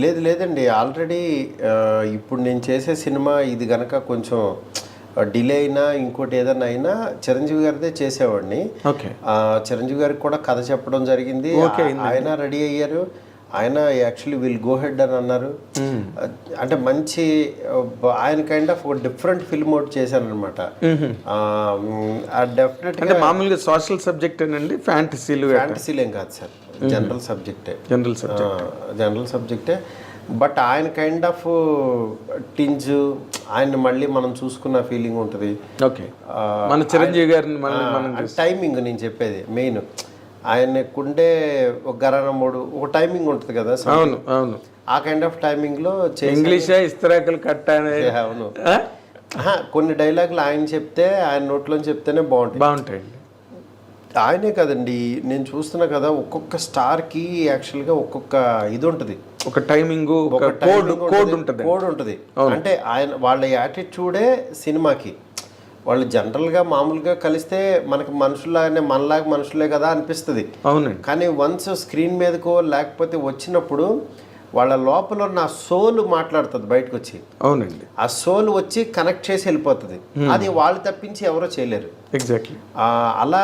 లేదండి, ఆల్రెడీ ఇప్పుడు నేను చేసే సినిమా ఇది గనక కొంచెం డిలే అయినా ఇంకోటి ఏదైనా అయినా చిరంజీవి గారిదే చేసేవాడిని. ఓకే. చిరంజీవి గారికి కూడా కథ చెప్పడం జరిగింది. ఆయన రెడీ అయ్యారు. ఆయన యాక్చువల్లీ విల్ గో హెడ్ అని అన్నారు. అంటే మంచి ఆయన కైండ్ ఆఫ్ ఒక డిఫరెంట్ ఫిల్మ్ ఒకటి చేశాను అనమాట. డెఫినెట్ అంటే మామూలుగా సోషల్ సబ్జెక్ట్ అండి, ఫ్యాంటసీలు ఏం కాదు సార్, జనరల్ సబ్జెక్టే. జనరల్ సబ్జెక్టే. బట్ ఆయన కైండ్ ఆఫ్ టింజ్ ఆయన మళ్ళీ మనం చూసుకున్న ఫీలింగ్ ఉంటుంది. ఓకే. మన చిరంజీవి గారిని టైమింగ్ నేను చెప్పేది మెయిన్, ఆయనకుండే ఒక గరణముడు ఒక టైమింగ్ ఉంటుంది కదా. అవును. ఆ కైండ్ ఆఫ్ టైమింగ్ లో ఇంగ్లీష్ ఇస్తరాకులు కట్ట. అవును. కొన్ని డైలాగులు ఆయన చెప్తే, ఆయన నోట్లో చెప్తేనే బాగుంటాయండి. ఆయనే కదండి, నేను చూస్తున్నా కదా, ఒక్కొక్క స్టార్ కి యాక్చువల్ గా ఒక్కొక్క ఇది ఉంటుంది, ఒక టైమింగ్, కోడ్ ఉంటుంది. అంటే ఆయన వాళ్ళ యాటిట్యూడే సినిమాకి. వాళ్ళు జనరల్గా మామూలుగా కలిస్తే మనకి మనుషులాగానే, మనలాగా మనుషులే కదా అనిపిస్తుంది. అవునండి. కానీ వన్స్ స్క్రీన్ మీదకో లేకపోతే వచ్చినప్పుడు వాళ్ళ లోపల నా సోల్ మాట్లాడుతుంది బయటకు వచ్చి. అవునండి. ఆ సోల్ వచ్చి కనెక్ట్ చేసి వెళ్ళిపోతుంది. అది వాళ్ళు తప్పించి ఎవరో చేయలేరు. ఎగ్జాక్ట్లీ. అలా